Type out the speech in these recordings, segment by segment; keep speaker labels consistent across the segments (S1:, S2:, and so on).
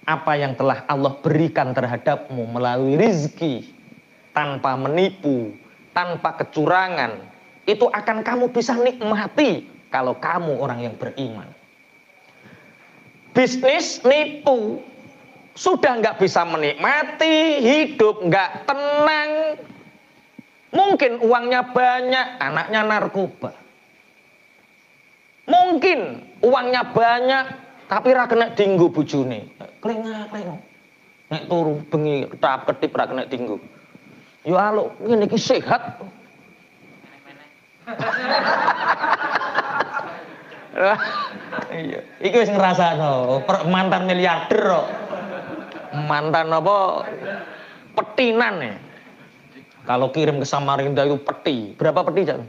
S1: apa yang telah Allah berikan terhadapmu melalui rizki, tanpa menipu, tanpa kecurangan, itu akan kamu bisa nikmati kalau kamu orang yang beriman. Bisnis nipu, sudah nggak bisa menikmati, hidup nggak tenang. Mungkin uangnya banyak, anaknya narkoba. Mungkin uangnya banyak, tapi ra kena dinggo bojone. Klengak-klengok. Nek turu bengi ketap-ketip ra kena dinggo. Yo aluk ngene iki sehat. Iya, iki wis ngrasakno mantan miliarder kok. Mantan apa? Petinan ya. Kalau kirim ke Samarinda itu peti. Berapa peti, Cak?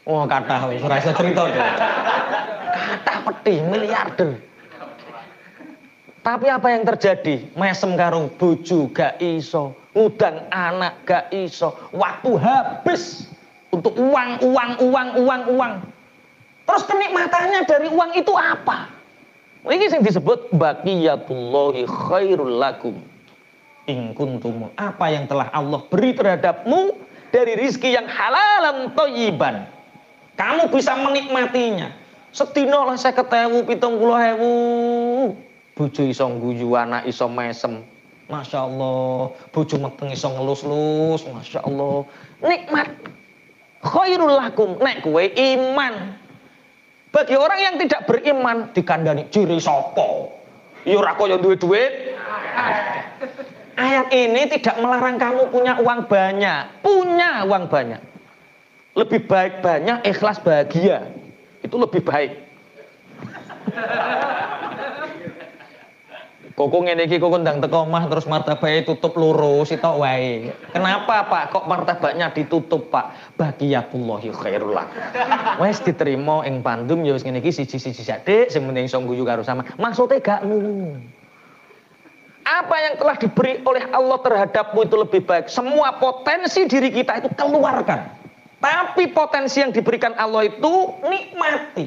S1: Oh, kathah wis ora iso cerita. Kathah peti miliarder. Tapi apa yang terjadi? Mesem karo bojo gak iso, ngudang anak gak iso, waktu habis untuk uang. Terus kenikmatannya dari uang itu apa? Ini yang disebut baqiyatullahi khairul lakum in kuntum. Apa yang telah Allah beri terhadapmu dari rizki yang halalan thayyiban, kamu bisa menikmatinya. Sedina lah 50.000, 70.000. Bojo iso ngguyu, anak iso mesem. Masya Allah. Bojo meteng iso ngelus-lus. Masya Allah. Nikmat. Khairul lakum. Nek kowe iman. Bagi orang yang tidak beriman, dikandani ciri sapa? Ya ora kaya duwe duit. Ayat ini tidak melarang kamu punya uang banyak. Punya uang banyak. Lebih baik banyak, ikhlas bahagia. Itu lebih baik. Koko ngene iki kok ndang teko omah terus martabake tutup loro sitok wae. Kenapa, Pak? Kok martabaknya ditutup, Pak? Baqiyatullahi khairul lakum. Wes diterima ing pandum ya wis ngene iki siji-siji sak Dik, sing penting iso guyu karo sama. Maksude gak ngono. Apa yang telah diberi oleh Allah terhadapmu itu lebih baik. Semua potensi diri kita itu keluarkan. Tapi potensi yang diberikan Allah itu nikmati.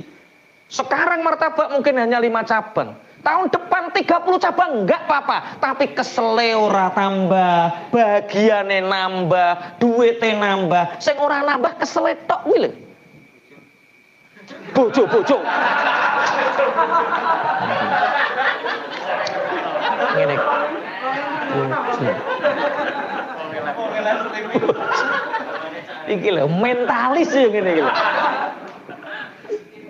S1: Sekarang martabak mungkin hanya 5 cabang. Tahun depan 30 cabang enggak apa-apa, tapi kesele ora tambah, bagiane nambah, duwite nambah, sing ora nambah kesele tok kuwi lho. Bojo. Ngene. Iki lho mentalis ya ngene iki lho.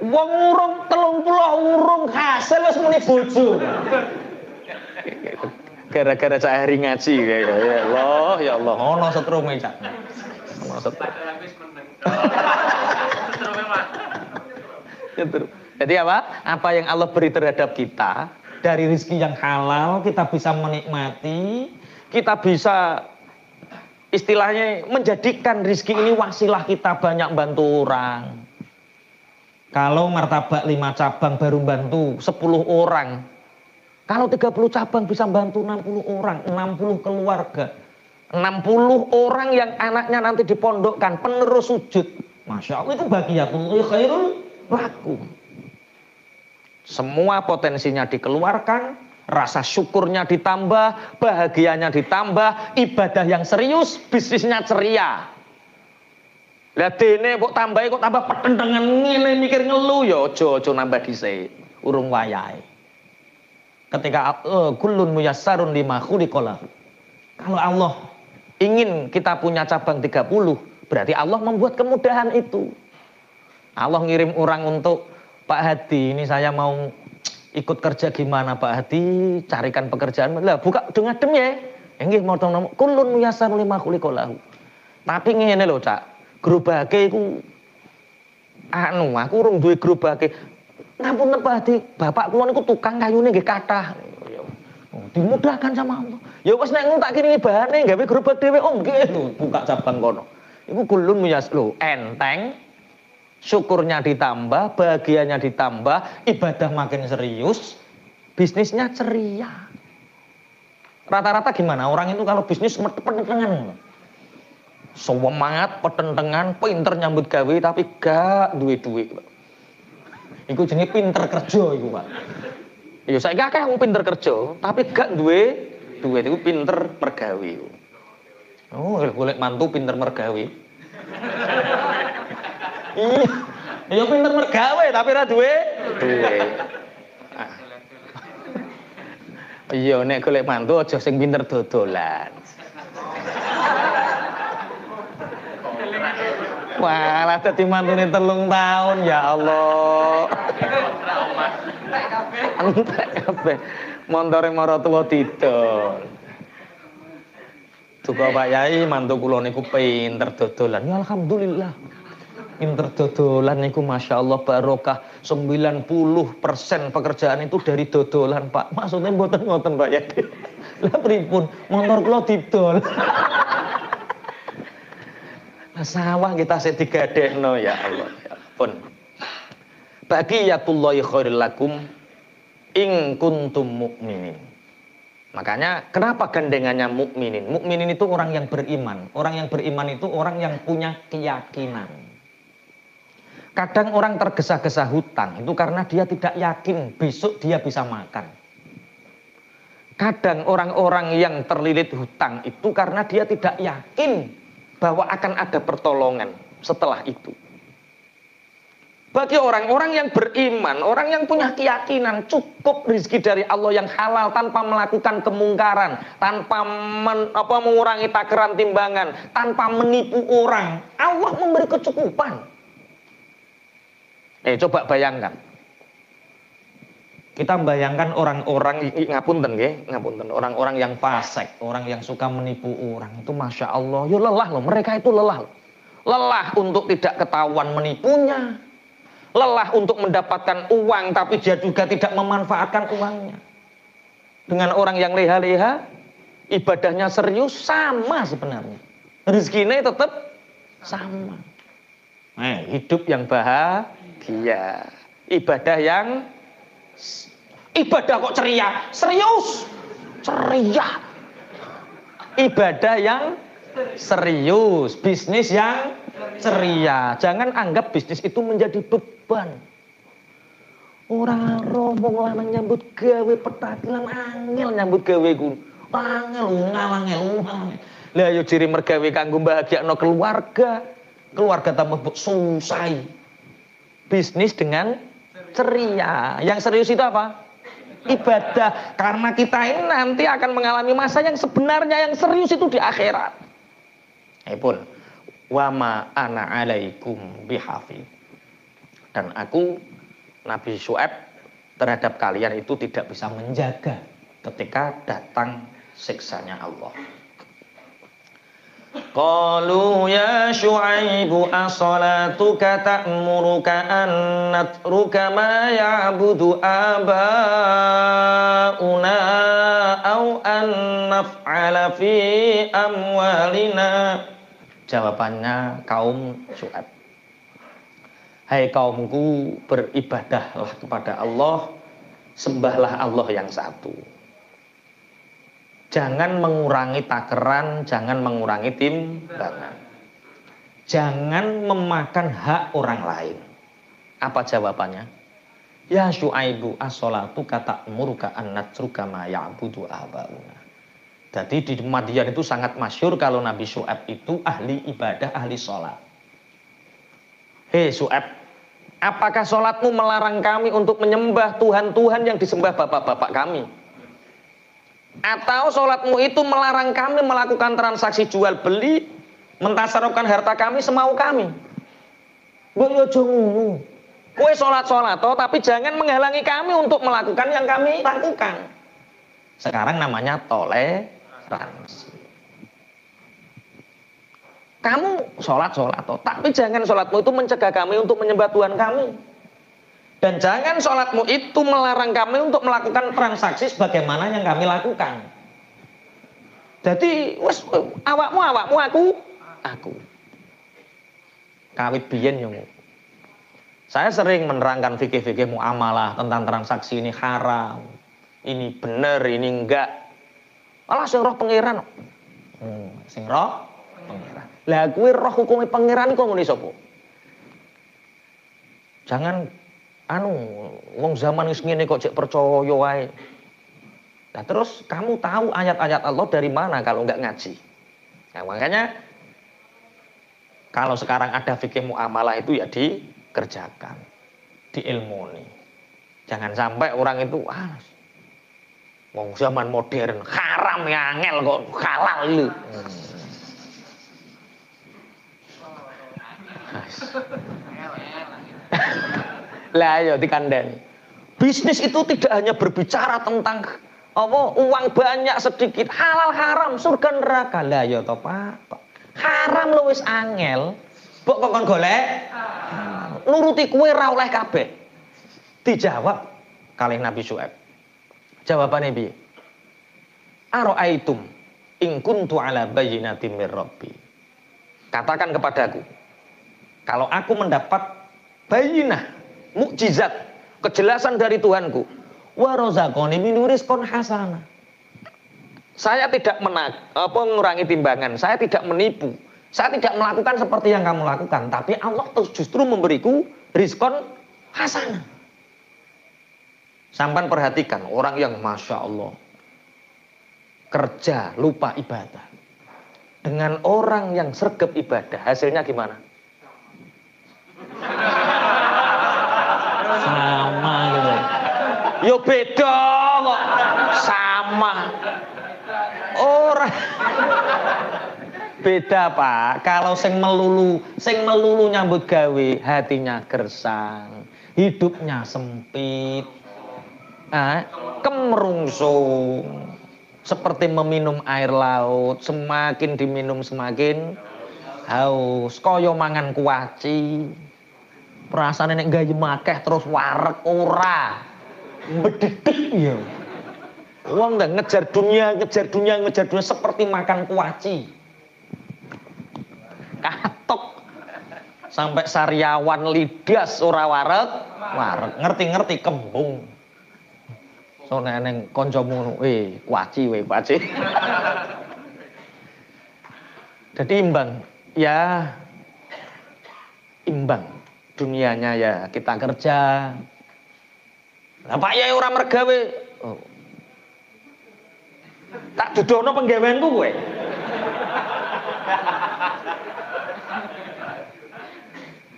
S1: Wong urung 30 urung hasil wis muni bojo. Gara-gara cak hari ngaji kayak ya Allah, ono setrume cak. Ono setrum. Jadi apa? Apa yang Allah beri terhadap kita dari rezeki yang halal kita bisa menikmati, kita bisa istilahnya menjadikan rezeki ini wasilah kita banyak bantu orang. Kalau martabak 5 cabang baru bantu 10 orang. Kalau 30 cabang bisa bantu 60 orang, 60 keluarga. 60 orang yang anaknya nanti dipondokkan, penerus sujud. Masya Allah itu baqiyatullahi khairul lakum. Semua potensinya dikeluarkan, rasa syukurnya ditambah, bahagianya ditambah, ibadah yang serius, bisnisnya ceria. Lah dene kok tambahi kok tambah petentengan ngene mikir ngelu ya aja nambah dhisik urung wayahe. Ketika kullun muyassarun lima khuliqalah. Kalau Allah ingin kita punya cabang 30, berarti Allah membuat kemudahan itu. Allah ngirim orang untuk Pak Hadi, ini saya mau ikut kerja gimana Pak Hadi, carikan pekerjaan. Lah buka dengadem ya. Nggih mau kullun muyassarun lima khuliqalah. Tapi ngene lho, Cak. Gerobake iku aku urung duwe gerobake. Ngapunten Pak Hadi, bapak kula niku tukang kayune nggih kathah. Dimudahkan sama Allah. Ya wis nek ngono tak kirimi bahane gawe gerobak dhewe. Oh nggih, buka cabang kono. Iku kulun muyas lho, enteng. Syukurnya ditambah, bahagianya ditambah, ibadah makin serius, bisnisnya ceria. Rata-rata gimana? Orang itu kalau bisnis petentengan. Semangat, petentengan, pinter nyambut gawe tapi gak duwe duit. Iku jenenge pinter kerja iku, Pak. Ya saiki akeh wong pinter kerja, tapi gak duwe duit iku pinter mergawe. Oh, golek mantu pinter mergawe. Iya. Ya pinter mergawe tapi ora duwe duit. Iya nek golek mantu aja sing pinter dodolan. Walah dadi mantune 3 tahun ya Allah. Entek kabeh. Montore maratuwa didol. Duka Pak Yai mantu kula niku pinter dodolan. Ya alhamdulillah. Pinter dodolan niku Masya Allah barokah. 90% pekerjaan itu dari dodolan Pak. Maksudnya mboten-mboten Pak Yai. Lah pripun? Motor kula didol. Sawah kita sik digadekno ya Allah ya ampun. Baqiyatullahi khairul lakum in kuntum mukminin. Makanya kenapa gandengannya mukminin? Mukminin itu orang yang beriman. Orang yang beriman itu orang yang punya keyakinan. Kadang orang tergesa-gesa hutang itu karena dia tidak yakin besok dia bisa makan. Kadang orang-orang yang terlilit hutang itu karena dia tidak yakin bahwa akan ada pertolongan setelah itu. Bagi orang-orang yang beriman, orang yang punya keyakinan cukup rezeki dari Allah yang halal tanpa melakukan kemungkaran, tanpa mengurangi takaran timbangan, tanpa menipu orang, Allah memberi kecukupan. Coba bayangkan. Kita bayangkan orang-orang ngapunten nggih, ngapunten, orang-orang yang fasik, orang yang suka menipu orang itu Masya Allah, yo lelah loh, mereka itu lelah. Lelah untuk tidak ketahuan menipunya. Lelah untuk mendapatkan uang tapi dia juga tidak memanfaatkan uangnya. Dengan orang yang leha-leha, ibadahnya serius sama sebenarnya. Rezekinya tetap sama. Hidup yang bahagia. Ibadah kok ceria? Serius. Ceria. Ibadah yang serius, bisnis yang ceria. Jangan anggap bisnis itu menjadi beban. Orang rombong lanang nyambut gawe petakilan angel nyambut gawe ku. Angel ngawangel. Lah yo ciri mergawe kanggo bahagiakno keluarga. Keluarga tambah susah. Bisnis dengan ceria. Yang serius itu apa? Ibadah. Karena kita ini nanti akan mengalami masa yang sebenarnya yang serius itu di akhirat. Pun wama ana alaikum bihafid. Dan aku Nabi Syuaib terhadap kalian itu tidak bisa menjaga ketika datang siksanya Allah. Qalu ya Syuaibu as-salatuka ta'muruka an natruka ma ya'budu abauna au an naf'ala fi amwalina. Jawabannya kaum Syuaib. Hai kaumku, beribadahlah kepada Allah, sembahlah Allah yang satu. Jangan mengurangi takaran, jangan mengurangi timbangan. Jangan memakan hak orang lain. Apa jawabannya? Ya Syuaibu as-salatu ta'muruka an natruka ma ya'budu abauna. Jadi di Madian itu sangat masyhur kalau Nabi Syuaib itu ahli ibadah, ahli sholat. Hei Syuaib, apakah sholatmu melarang kami untuk menyembah Tuhan-Tuhan yang disembah bapak-bapak kami? Atau sholatmu itu melarang kami melakukan transaksi jual beli, mentasarufkan harta kami semau kami? Kowe sholat tapi jangan menghalangi kami untuk melakukan yang kami lakukan. Sekarang namanya toleransi. Kamu sholat tapi jangan sholatmu itu mencegah kami untuk menyembah Tuhan kami. Dan jangan sholatmu itu melarang kami untuk melakukan transaksi sebagaimana yang kami lakukan. Jadi, awakmu, aku. Kawit biyen yang saya sering menerangkan fikih-fikih muamalah tentang transaksi ini haram, ini benar, ini enggak. Alah sing roh pangeran. Sing roh pangeran. Lah kuwi roh hukume pangeran kok ngene sapa? Jangan wong zaman wis ngene kok cek percaya wae. Nah terus kamu tahu ayat-ayat Allah dari mana kalau nggak ngaji? Nah makanya kalau sekarang ada fikih muamalah itu ya dikerjakan, diilmoni. Jangan sampai orang itu wong zaman modern haram ya angel kok halal lu. Lah ayo dikandani. Bisnis itu tidak hanya berbicara tentang uang banyak sedikit, halal haram, surga neraka. Lah ya toh Pak. Haram lu wis angel. Mbok kok golek nuruti kuwe ra oleh kabeh. Dijawab kalih Nabi Syuaib. Jawabane piye? Ara'aitum in kuntu ala bayyinatin mir rabbi. Katakan kepadaku, kalau aku mendapat bayyinah, mukjizat, kejelasan dari Tuhanku, wa razaqani min rizqin hasanah. Saya tidak mengurangi timbangan, saya tidak menipu, saya tidak melakukan seperti yang kamu lakukan, tapi Allah justru memberiku rizqon hasanah. Sampai perhatikan orang yang Masya Allah kerja lupa ibadah dengan orang yang sregep ibadah, hasilnya gimana? Sama gitu. Yo beda kok. Sama. Orang beda Pak. Kalau sing melulu nyambut gawe, hatinya gersang, hidupnya sempit, kemerungsung, seperti meminum air laut, semakin diminum semakin haus, kaya mangan kuaci. Perasaan nek gayem akeh terus wareg ora. Bededek ya. Wong ngejar dunia seperti makan kuaci. Katok. Sampai sariawan lidas ora wareg. Ngerti-ngerti kembung. So neng kancamu kuaci. Jadi imbang. Dunianya ya kita kerja. Lah Pak Yai ora mergawe. Tak dudono penggaweanku kowe.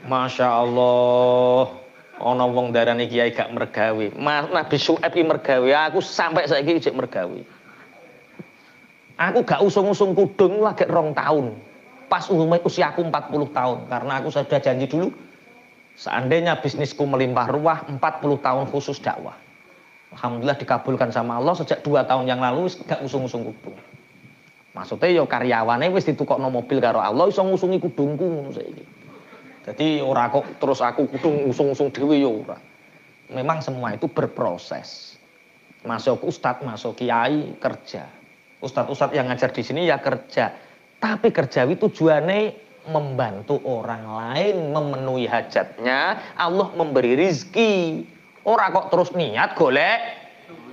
S1: Masya Allah. Ana wong darani kiai gak mergawe. Nabi Syuaib iki mergawe, aku sampai saiki jek mergawe. Aku gak usung-usung kudung lagi 2 tahun. Pas usiaku 40 tahun karena aku sudah janji dulu. Seandainya bisnisku melimpah ruah 40 tahun khusus dakwah. Alhamdulillah dikabulkan sama Allah sejak 2 tahun yang lalu gak usung-usung kudung. Maksudnya ya karyawane wis ditukokno mobil karo Allah iso ngusungi kudungku ngono saiki. Jadi ora kok terus aku kudung usung-usung dhewe ya ora. Memang semua itu berproses. Masuk ustadz, masuk kiai kerja. Ustadz yang ngajar di sini ya kerja. Tapi kerjawi tujuannya membantu orang lain memenuhi hajatnya, Allah memberi rizki. Ora kok terus niat golek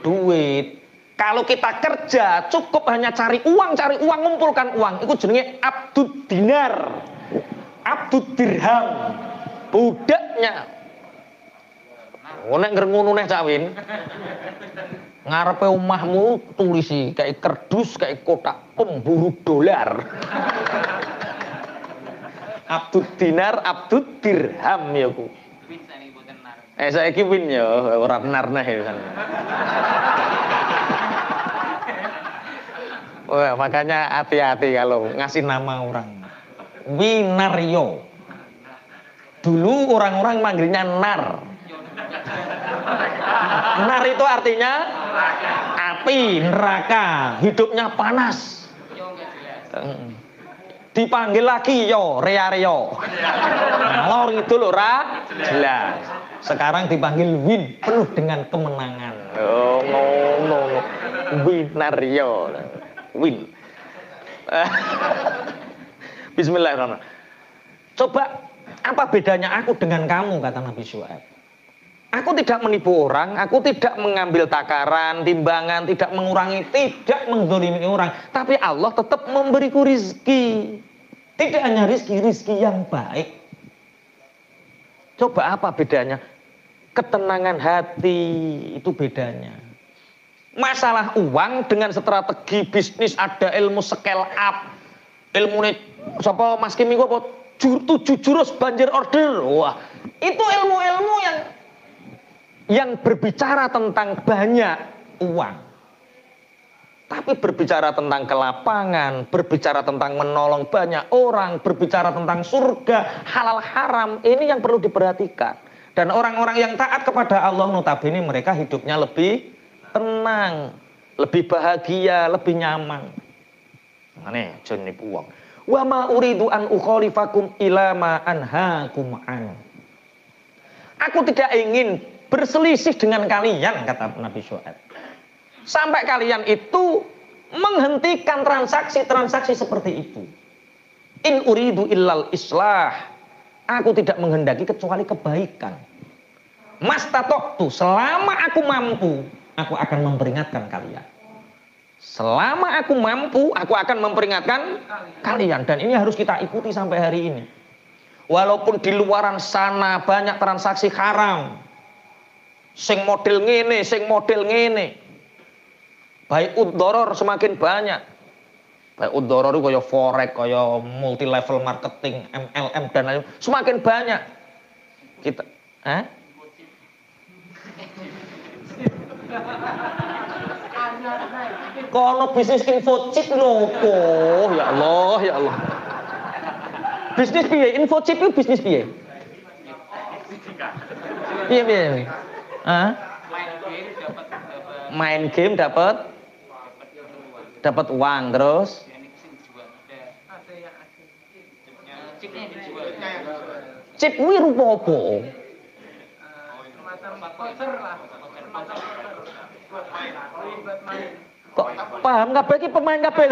S1: duit. Kalau kita kerja cukup hanya cari uang, ngumpulkan uang. Itu jenenge abdud dinar, abdud dirham, budaknya. Nek ngono neh Cak Win. Ngarepe omahmu tulisi kayak kerdus, kayak kotak pemburu dolar. Abdud dinar, abdud dirham ya ku. Saiki win ya, ora benar neh ya. Wah, makanya hati-hati kalau ngasih nama orang. Winaryo. Dulu orang-orang manggilnya nar. Nar itu artinya api, neraka, hidupnya panas. Dipanggil lagi Rea-Reo. Ngalor itu lho ra jelas. Sekarang dipanggil Win, penuh dengan kemenangan. Oh, no. Winario. Win. Bismillahirrahmanirrahim. Coba apa bedanya aku dengan kamu, kata Nabi Syuaib. Aku tidak menipu orang, aku tidak mengambil takaran, timbangan, tidak mengurangi, tidak menzalimi orang. Tapi Allah tetap memberiku rizki. Tidak hanya rizki yang baik. Coba apa bedanya? ketenangan hati, itu bedanya. Masalah uang dengan strategi bisnis ada ilmu scale up, ilmu sapa Mas Kim iku apa 7 jurus banjir order. Wah, itu ilmu-ilmu yang berbicara tentang banyak uang. Tapi berbicara tentang kelapangan, berbicara tentang menolong banyak orang, berbicara tentang surga, halal haram, ini yang perlu diperhatikan. Dan orang-orang yang taat kepada Allah notabene mereka hidupnya lebih tenang, lebih bahagia, lebih nyaman. Ngene jen nipu wong. Wa ma uridu an ukhalifakum ila ma anhaakum an. Aku tidak ingin berselisih dengan kalian, kata Nabi Syuaib. Sampai kalian itu menghentikan transaksi-transaksi seperti itu. In uridu illal islah. Aku tidak menghendaki kecuali kebaikan. Mastatoktu, selama aku mampu, aku akan memperingatkan kalian. Selama aku mampu, aku akan memperingatkan kalian. Dan ini harus kita ikuti sampai hari ini. Walaupun di luaran sana banyak transaksi haram. Sing model ngene, sing model ngene. Baik udoror semakin banyak. Baik udoror itu kaya forex, kaya multi level marketing, MLM dan lain-lain. Semakin banyak. Kita, Kono bisnis info chip nopo, ya Allah, ya Allah. Bisnis piye? Info chip itu bisnis piye? Piye piye? Main game dapat uang terus. Chip kuwi rupa apa? Kok paham kabeh iki pemain kabeh.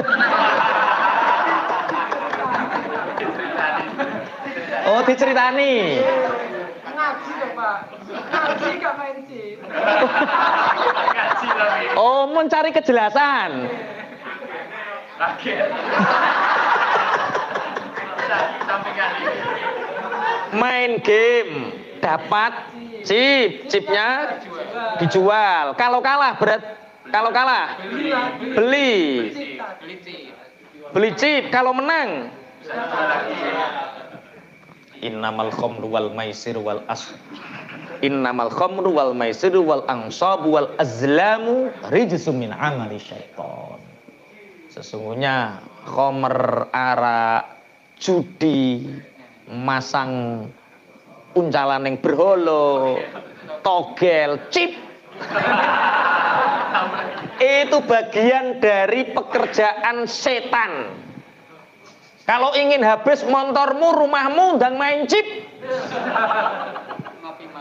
S1: Oh, diceritani.
S2: Ngaji lho, Pak. Ngaji gak main chip.
S1: Oh, mencari kejelasan. Main game dapat chipnya dijual. Kalau kalah beli chip. Kalau menang innamal khamru wal maisir wal ansabu wal azlamu rijsum min amali syaiton. Sesungguhnya khamr, arak, judi, masang uncalan yang berholo, togel, chip itu bagian dari pekerjaan setan. Kalau ingin habis motormu, rumahmu, dan main chip.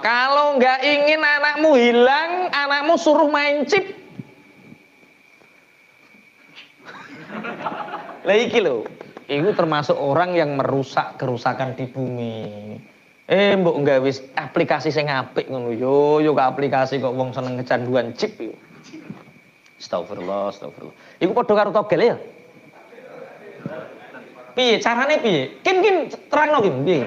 S1: Kalau nggak ingin anakmu hilang, anakmu suruh main chip. Lah iki lho, itu termasuk orang yang merusak kerusakan di bumi. Mbok nggawe aplikasi sing apik ngono yo ke aplikasi kok wong seneng kecanduan chip yo. Astagfirullah. Iku padha karo togel ya? Piye carane piye? Kin terangno ki piye?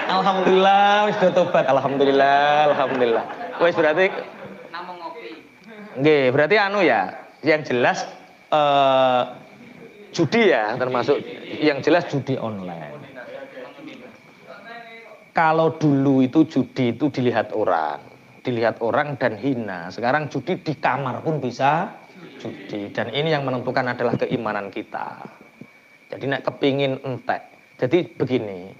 S1: Alhamdulillah wis do tobat, alhamdulillah. Wis berarti namung ngopi. Nggih, berarti anu ya, yang jelas judi ya, termasuk yang jelas judi online. Kalau dulu itu judi itu dilihat orang dan hina. Sekarang judi di kamar pun bisa judi. Dan ini yang menentukan adalah keimanan kita. Jadi nek kepingin entek. Jadi begini,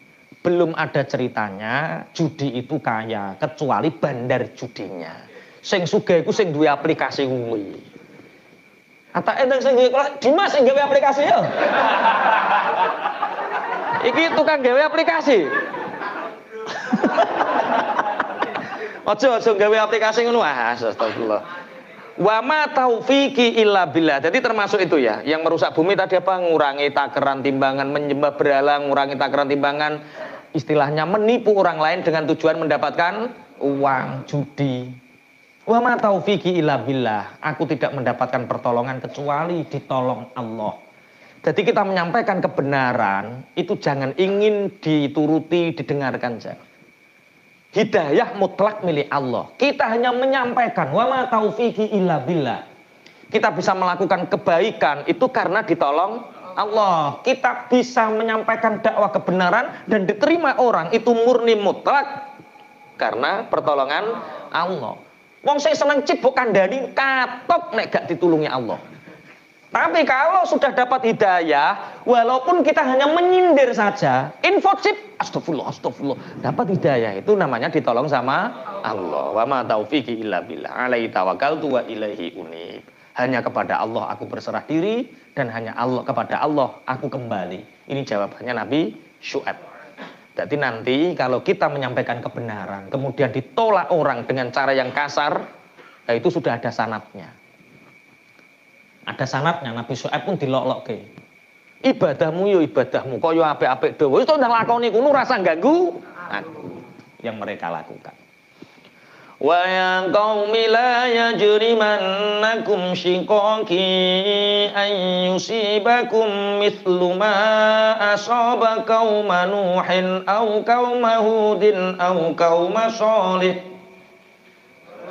S1: belum ada ceritanya judi itu kaya kecuali bandar judinya. Sing sugih iku sing duwe aplikasi kuwi. Ata enteng sing duwe Dimas sing gawe aplikasi yo. Iki tukang gawe aplikasi. Ojo gawe aplikasi ngono astagfirullah. Wa ma taufiqi illa billah. Jadi termasuk itu ya, yang merusak bumi tadi apa? Ngurangi takaran timbangan, menyembah berhala, ngurangi takaran timbangan, istilahnya menipu orang lain dengan tujuan mendapatkan uang, judi. Wa ma taufiqi illa billah. Aku tidak mendapatkan pertolongan kecuali ditolong Allah. Jadi kita menyampaikan kebenaran itu jangan ingin dituruti, didengarkan saja. Hidayah mutlak milik Allah. Kita hanya menyampaikan wa ma taufiqi illa billah. Kita bisa melakukan kebaikan itu karena ditolong Allah. Kita bisa menyampaikan dakwah kebenaran dan diterima orang itu murni mutlak karena pertolongan Allah. Wong saya seneng cibuk kandhani katok nek gak ditulungi Allah. Tapi kalau sudah dapat hidayah, walaupun kita hanya menyindir saja, info chip, astagfirullah, dapat hidayah itu namanya ditolong sama Allah. Wa ma taufiqi illa billah, alaihi tawakkaltu wa ilaihi unib. Hanya kepada Allah aku berserah diri dan hanya kepada Allah aku kembali. Ini jawabannya Nabi Syuaib. Jadi nanti kalau kita menyampaikan kebenaran, kemudian ditolak orang dengan cara yang kasar, nah itu sudah ada sanadnya. Ada sanadnya, Nabi Syuaib pun dilok-lokke. Ibadahmu yo ibadahmu, kok yo apik-apik dhewe. Wis to ndang lakoni kuno rasa ganggu aku yang mereka lakukan. Wa ya qaumi la yajrimannakum shiqaqi an yusibakum mithlu ma asaba qauma nuhin aw qauma hudin aw qauma shalih.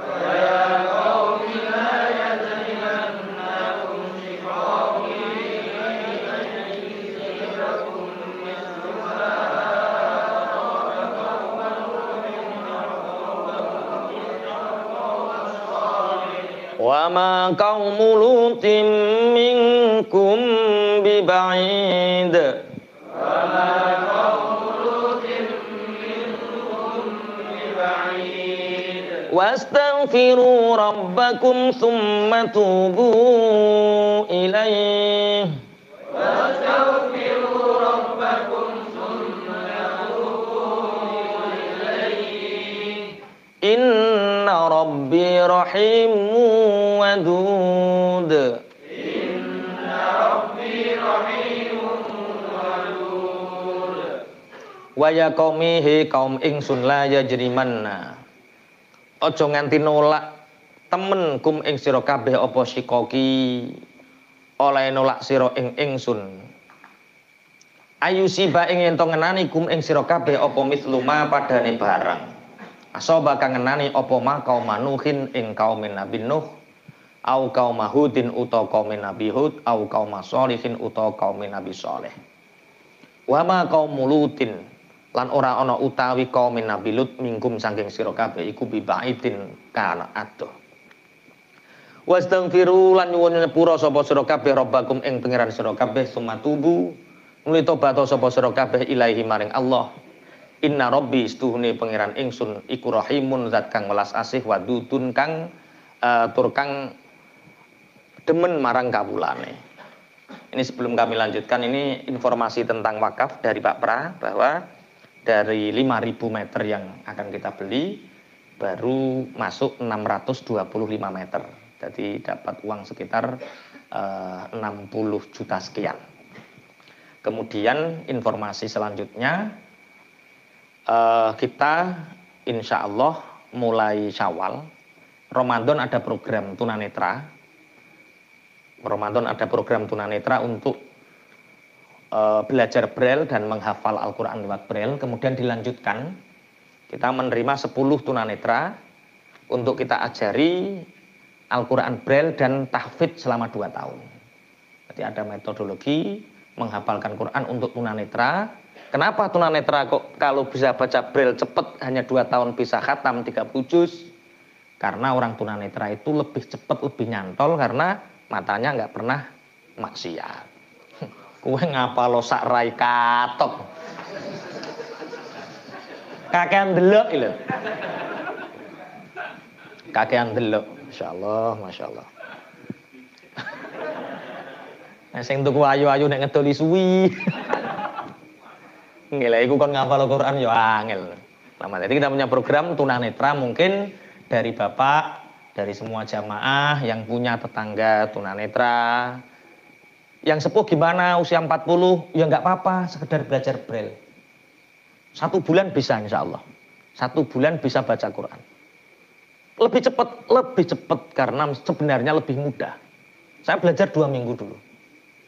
S1: Wa ya qaumi la yajrimannakum shiqaqi an yusibakum mithlu ma asaba qauma nuhin wa ma qaumu lutin minkum biba'id wa ma qaumu lutin minkum biba'id wastaghfiru rabbakum thumma tubu ilaihi wastaghfiru rabbakum thumma tubu ilaihi inna rabbi rahimu wadud. Inna rabbi rahimun wadud. Wa ya qaumi he kaum ingsun la yajrimanna. Aja nganti nolak temen kum ing sira kabeh apa sikoki oleh nolak sira ing ingsun. Ayusiba ing ento ngenani kum ing sira kabeh apa misluma padane barang. Asoba kang ngenani apa ma kaum Nuhin ing kaum Nabi Nuh au kaum Hudin utawa kaum Nabi Hud au kaum Shalihin utawa kaum Nabi Shalih. Wa ma kaum Lutin lan ora ana utawi kaum Nabi Lut mingkum saking sira kabeh iku bibaidin kana adoh. Wastaghfiru lan nyuwun nyepura sapa sira kabeh rabbakum ing pangeran sira kabeh sumatubu nuli tobat sapa sira kabeh ilahi maring Allah. Inna rabbi istuhune pangeran ingsun iku rahimun zat kang welas asih wadudun kang tur kang demen marang kawulane. Ini sebelum kami lanjutkan, ini informasi tentang wakaf dari Pak Pra bahwa dari 5.000 meter yang akan kita beli baru masuk 625 meter. Jadi dapat uang sekitar 60 juta sekian. Kemudian informasi selanjutnya kita insya Allah mulai Syawal Ramadan ada program tunanetra. Ramadan ada program tunanetra untuk belajar Braille dan menghafal Al-Quran lewat Braille. Kemudian dilanjutkan kita menerima 10 tunanetra untuk kita ajari Al-Quran Braille dan tahfidz selama 2 tahun. Jadi ada metodologi menghafalkan Quran untuk tunanetra. Kenapa tunanetra kok kalau bisa baca Braille cepat hanya 2 tahun bisa khatam 30 juz? Karena orang tunanetra itu lebih cepat, lebih nyantol karena matanya nggak pernah maksiat. Kowe ngapalo sak rai katok. Kakean delok lho. Kakean delok, masyaallah, masyaallah. Nah sing tuku ayu-ayu nek ngedoli suwi. Nggih iku kon ngapal Al-Qur'an ya angel. Jadi kita punya program tunanetra, mungkin dari Bapak, dari semua jamaah yang punya tetangga tunanetra. Yang sepuh gimana usia 40, ya nggak apa-apa, sekedar belajar Braille. 1 bulan bisa insya Allah. 1 bulan bisa baca Quran. Lebih cepat karena sebenarnya lebih mudah. Saya belajar 2 minggu dulu.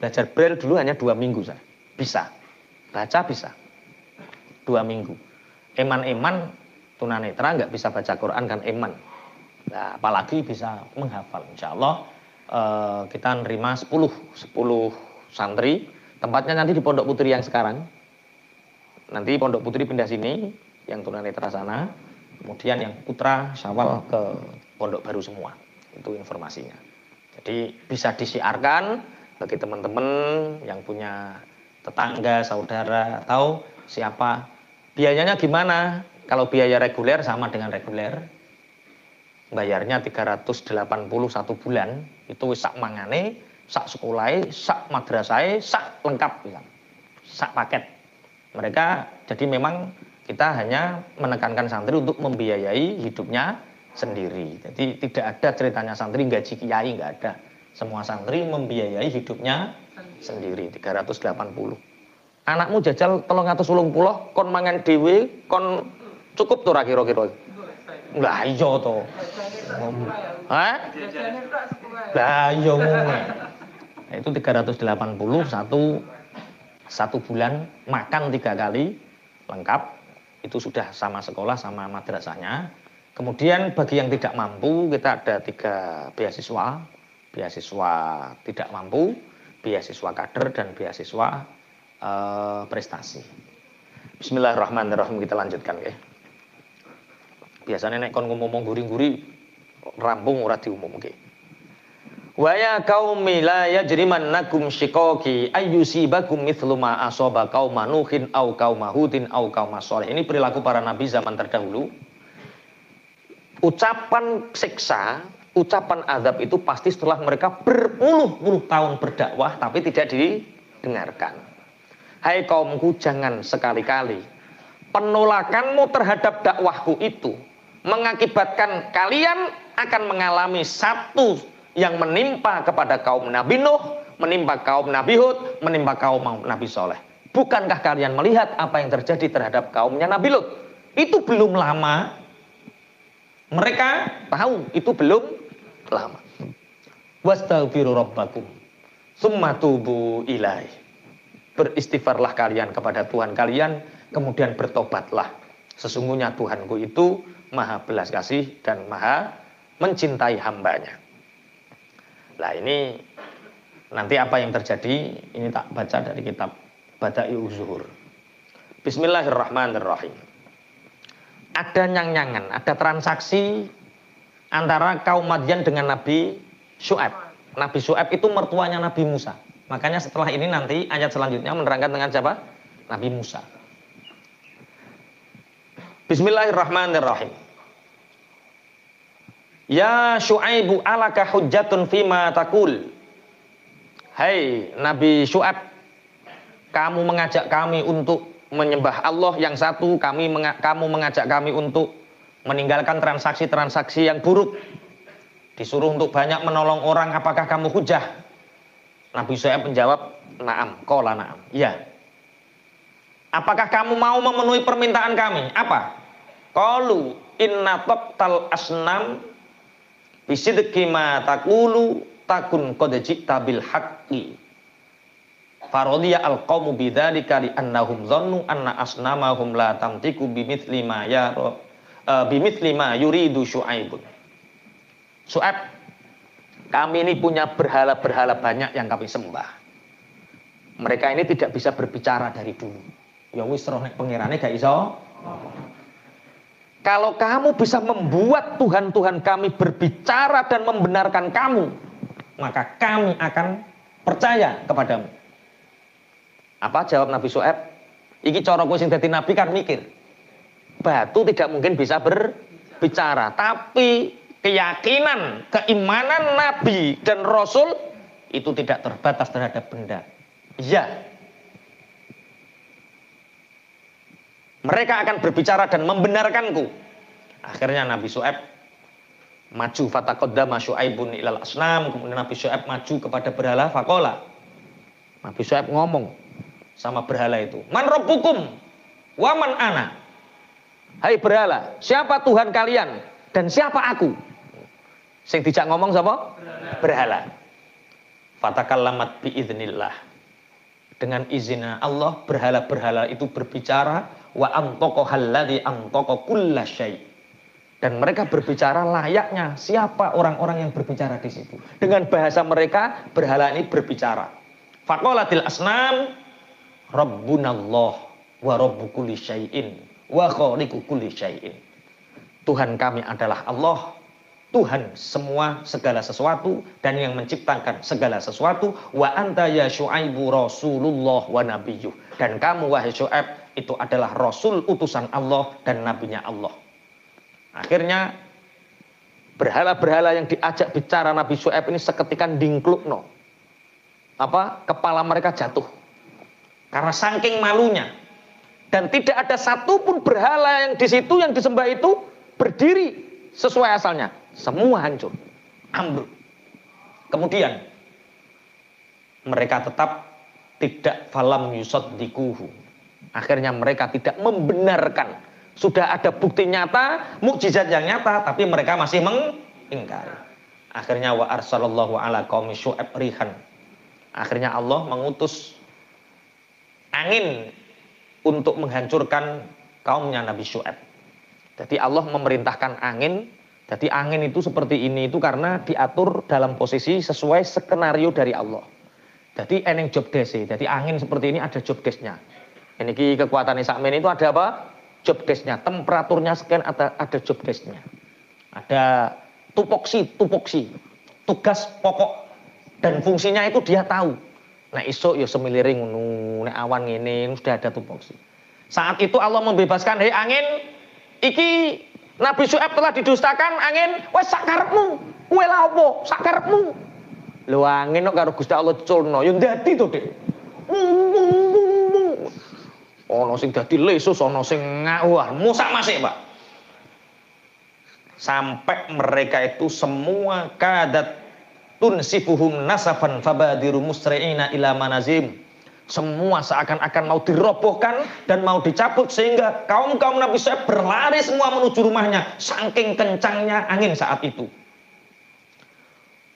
S1: Belajar braille dulu hanya 2 minggu saja. Bisa. Baca bisa. 2 minggu. Eman-eman tunanetra nggak bisa baca Quran kan eman. Nah, apalagi bisa menghafal. Insya Allah kita nerima 10 santri. Tempatnya nanti di Pondok Putri yang sekarang. Nanti Pondok Putri pindah sini, yang tunanetra sana. Kemudian yang putra Syawal ke Pondok Baru semua. Itu informasinya. Jadi bisa disiarkan bagi teman-teman yang punya tetangga, saudara, tahu siapa. Biayanya gimana? Kalau biaya reguler sama dengan reguler. Bayarnya 381 bulan. Itu sak mangane, sak sekolahai, sak madrasahai, sak lengkap. Sak paket. Mereka, jadi memang kita hanya menekankan santri untuk membiayai hidupnya sendiri. Jadi tidak ada ceritanya santri gaji kiai, nggak ada. Semua santri membiayai hidupnya sendiri. 380. Anakmu jajal 380 kon mangan dhewe, kon cukup tuh kira-kira. Lah iya to. Hah? Lah iya ngono. Itu 380 satu bulan makan 3 kali lengkap. Itu sudah sama sekolah sama madrasahnya. Kemudian bagi yang tidak mampu kita ada 3 beasiswa. Beasiswa tidak mampu, beasiswa kader dan beasiswa prestasi. Bismillahirrahmanirrahim, kita lanjutkan ya. Biasanya nek kon ngomong guri-guri rampung ora diumumke. Wa ya qaumi la yajrimannakum shiqaqi ayyusibakum mithlu ma asaba qauma nuhin au qauma hudin au qauma shalih. Ini perilaku para nabi zaman terdahulu. Ucapan siksa, ucapan azab itu pasti setelah mereka berpuluh-puluh tahun berdakwah tapi tidak didengarkan. Hai kaumku, jangan sekali-kali penolakanmu terhadap dakwahku itu mengakibatkan kalian akan mengalami satu yang menimpa kepada kaum Nabi Nuh, menimpa kaum Nabi Hud, menimpa kaum Nabi Soleh. Bukankah kalian melihat apa yang terjadi terhadap kaumnya Nabi Lut? Itu belum lama. Mereka tahu itu belum lama. Wastaghfiru rabbakum tsumma tubu ilaihi. Beristighfarlah kalian kepada Tuhan kalian, kemudian bertobatlah. Sesungguhnya Tuhanku itu maha belas kasih dan maha mencintai hambanya. Nah ini nanti apa yang terjadi, ini tak baca dari kitab Bada'i'uz Zuhur. Bismillahirrahmanirrahim. Ada nyang-nyangan, ada transaksi antara kaum Madyan dengan Nabi Syu'aib. Nabi Syu'aib itu mertuanya Nabi Musa. Makanya setelah ini nanti ayat selanjutnya menerangkan dengan siapa? Nabi Musa. Bismillahirrahmanirrahim. Ya Syu'aibu alaka hujjatun fima takul. Hai Nabi Syu'aib, kamu mengajak kami untuk menyembah Allah yang satu, kamu mengajak kami untuk meninggalkan transaksi-transaksi yang buruk. Disuruh untuk banyak menolong orang, apakah kamu hujah? Nabi Syu'aib menjawab, na'am, qala na'am. Iya. Apakah kamu mau memenuhi permintaan kami? Apa? Qalu inna tabtal asnam bisidqi ma taqulu takun qad ji'ta bil haqqi. Faradiya al-qaumu bidzalika li annahum dhannu anna asnamahum la tamtiku bimithli ma yuridu Syu'aibun. Syu'aib, kami ini punya berhala-berhala banyak yang kami sembah. Mereka ini tidak bisa berbicara dari dulu. Ya wis roh nek pangerane gak iso. Kalau kamu bisa membuat Tuhan-Tuhan kami berbicara dan membenarkan kamu, maka kami akan percaya kepadamu. Apa jawab Nabi Syu'aib? Iki cara kowe sing dadi nabi kan mikir. Batu tidak mungkin bisa berbicara, tapi keyakinan, keimanan Nabi dan Rasul itu tidak terbatas terhadap benda. Iya. Mereka akan berbicara dan membenarkanku. Akhirnya Nabi Syu'aib maju, fataqaddama Syu'aibun ilal asnam. Kemudian Nabi Syu'aib maju kepada berhala, faqala. Nabi Syu'aib ngomong sama berhala itu, man rabbukum wa man ana. Hai berhala, siapa Tuhan kalian dan siapa aku? Sing dijak ngomong siapa? Berhala. Fatakallamat biiznillah. Dengan izinnya Allah, berhala-berhala itu berbicara, wa antaqahal ladzi antaqa kullasyai. Dan mereka berbicara layaknya siapa orang-orang yang berbicara di situ. Dengan bahasa mereka, berhala ini berbicara. Faqalatil asnam Rabbunallah wa rabbu kulli syai'in wa khaliqu kulli syai'in. Tuhan kami adalah Allah, Tuhan semua segala sesuatu dan yang menciptakan segala sesuatu. Wa anta ya Syuaibu Rasulullah wa nabiyyuh. Dan kamu wahai Syuaib itu adalah Rasul utusan Allah dan nabinya Allah. Akhirnya berhala-berhala yang diajak bicara Nabi Syuaib ini seketika dingklukno. Kepala mereka jatuh. Karena saking malunya. Dan tidak ada satupun berhala yang di situ yang disembah itu berdiri sesuai asalnya. Semua hancur, ambruk. Kemudian mereka tetap tidak falam yusaddikuhu. Akhirnya mereka tidak membenarkan. Sudah ada bukti nyata, mukjizat yang nyata, tapi mereka masih mengingkari. Akhirnya wa arsalallahu ala qaumi Syuaib rihan. Akhirnya Allah mengutus angin untuk menghancurkan kaumnya Nabi Syuaib. Jadi Allah memerintahkan angin. Jadi angin itu seperti ini itu karena diatur dalam posisi sesuai skenario dari Allah. Jadi eneng job desk. Jadi angin seperti ini ada job desk-nya. Ini kekuatan sakmen itu ada apa? Job desk-nya. Temperaturnya sekian ada job desk-nya. Ada tupoksi. Tugas pokok dan fungsinya itu dia tahu. Nah iso ya semiliring nek awan ngene sudah ada tupoksi. Saat itu Allah membebaskan, "Hei angin, iki Nabi Syuaib telah didustakan, angin, wes sakarepmu, kowe lha opo? Sakarepmu." Lho angin kok karo Gusti Allah culno, ya ndadi to, Dik. Ono sing dadi lesus, ono sing ngawah, musak masih, Pak. Sampai mereka itu semua kadat tunsifuhum nasafan fabadiru musri'ina ila manazim. Semua seakan-akan mau dirobohkan dan mau dicabut sehingga kaum-kaum Nabi Syuaib berlari semua menuju rumahnya saking kencangnya angin saat itu.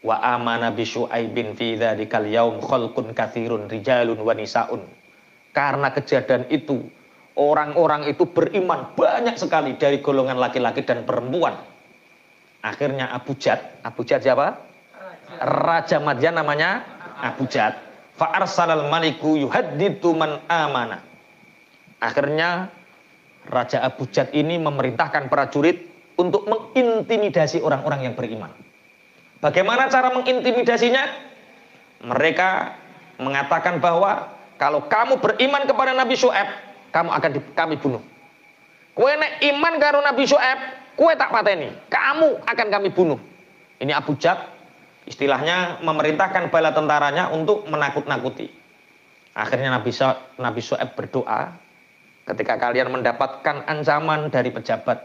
S1: Wa amana bi Syuaibin fi dzadzikal yaum khalqun katsirun rijalun wa nisaun. Karena kejadian itu orang-orang itu beriman banyak sekali dari golongan laki-laki dan perempuan. Akhirnya Abu Jad siapa? Raja Madyan namanya Abu Jad. Fa'arsalal maliku yuhadditu man amana. Akhirnya Raja Abu Jad ini memerintahkan prajurit untuk mengintimidasi orang-orang yang beriman. Bagaimana cara mengintimidasinya? Mereka mengatakan bahwa kalau kamu beriman kepada Nabi Syuaib, kamu akan kami bunuh. Kowe nek iman karo Nabi Syuaib, kowe tak pateni, kamu akan kami bunuh. Ini Abu Jad istilahnya memerintahkan bala tentaranya untuk menakut-nakuti. Akhirnya Nabi Syuaib berdoa, ketika kalian mendapatkan ancaman dari pejabat,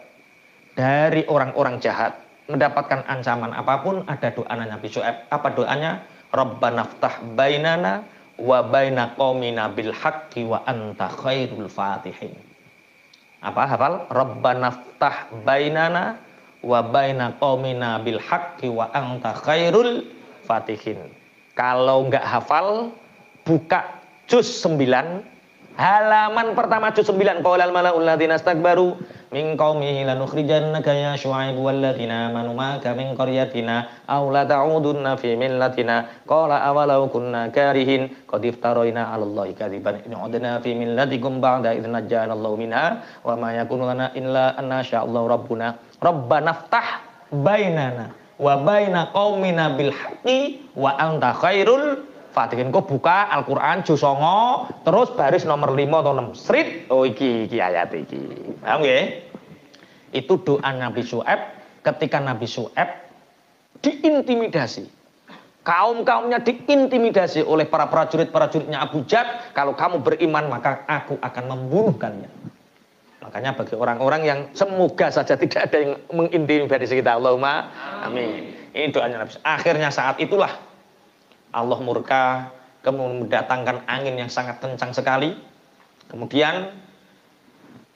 S1: dari orang-orang jahat, mendapatkan ancaman apapun, ada doa Nabi Syuaib. Apa doanya? Rabbana ftah bainana wa baina qaumina bil haqqi wa anta khairul fatihin. Apa hafal? Rabbana ftah bainana wa baina qaumina bil haqqi wa anta khairul fatihin. Kalau enggak hafal, buka juz 9, halaman pertama juz 9. Qaulal malaa'ul ladzina istakbaru min qaumihi lanukhrijannaka ya Syuaib wal ladzina amanu ma'aka min qaryatina aw la ta'udunna fi millatina qala awalau kunna karihin qad iftaraina 'alallahi kadziban in 'udna fi millatikum ba'da idz najjana Allahu minha wa ma yakunu lana illa an nasya'allahu rabbuna Rabbana ftah bainana wa baina qaumina bil haqqi wa anta khairul fatihin. Kok buka Al-Qur'an juz 9 terus baris nomor 5 atau 6. Srit. Oh iki ayat iki. Paham nggih? Itu doa Nabi Syuaib ketika Nabi Syuaib diintimidasi. Kaum-kaumnya diintimidasi oleh para prajurit-prajuritnya Abu Jad. Kalau kamu beriman maka aku akan membunuh kalian. Makanya bagi orang-orang yang semoga saja tidak ada yang mengintimidasi kita. Allahumma amin. Ini doanya Nabi. Akhirnya saat itulah Allah murka, kemudian mendatangkan angin yang sangat kencang sekali. Kemudian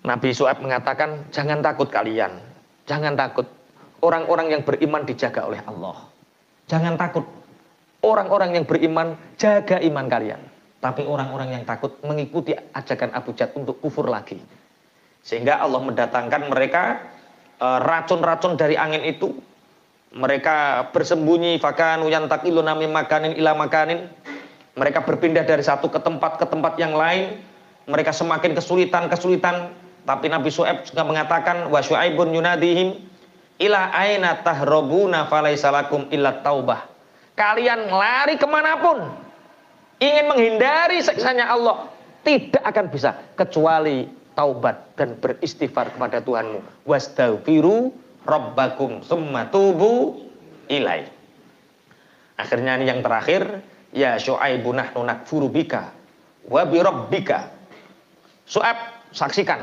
S1: Nabi Syuaib mengatakan, jangan takut kalian. Jangan takut. Orang-orang yang beriman dijaga oleh Allah. Jangan takut. orang-orang yang beriman jaga iman kalian. Tapi orang-orang yang takut mengikuti ajakan Abu Jahal untuk kufur lagi. Sehingga Allah mendatangkan mereka racun-racun dari angin itu. Mereka bersembunyi fakanu yantakiluna mim makanin ila makanin. Mereka berpindah dari satu ke tempat yang lain. Mereka semakin kesulitan. Tapi Nabi Syuaib juga mengatakan wa Syuaibun yunadihim ila aina tahrabuna falaisa lakum illa taubah. Kalian lari kemanapun, ingin menghindari siksanya Allah, tidak akan bisa kecuali taubat dan beristighfar kepada Tuhanmu. Wastaghfiru rabbakum tsumma tubu ilai. Akhirnya ini yang terakhir, ya Syuaibu nahnu nakfuru bika wa bi rabbika. Syuaib, saksikan,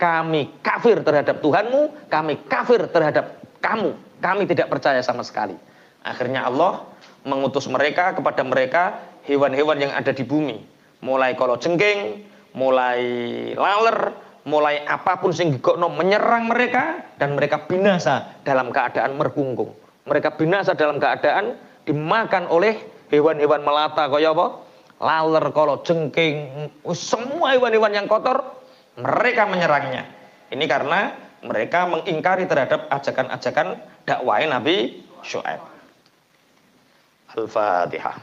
S1: kami kafir terhadap Tuhanmu, kami kafir terhadap kamu. Kami tidak percaya sama sekali. Akhirnya Allah mengutus mereka kepada mereka hewan-hewan yang ada di bumi. Mulai kalajengking, mulai laler, mulai apapun sing gigokno menyerang mereka, dan mereka binasa dalam keadaan merkungkung. Mereka binasa dalam keadaan dimakan oleh hewan-hewan melata kaya apa? Laler, kalajengking, semua hewan-hewan yang kotor, mereka menyerangnya. Ini karena mereka mengingkari terhadap ajakan-ajakan dakwah Nabi Syuaib. Al-Fatihah.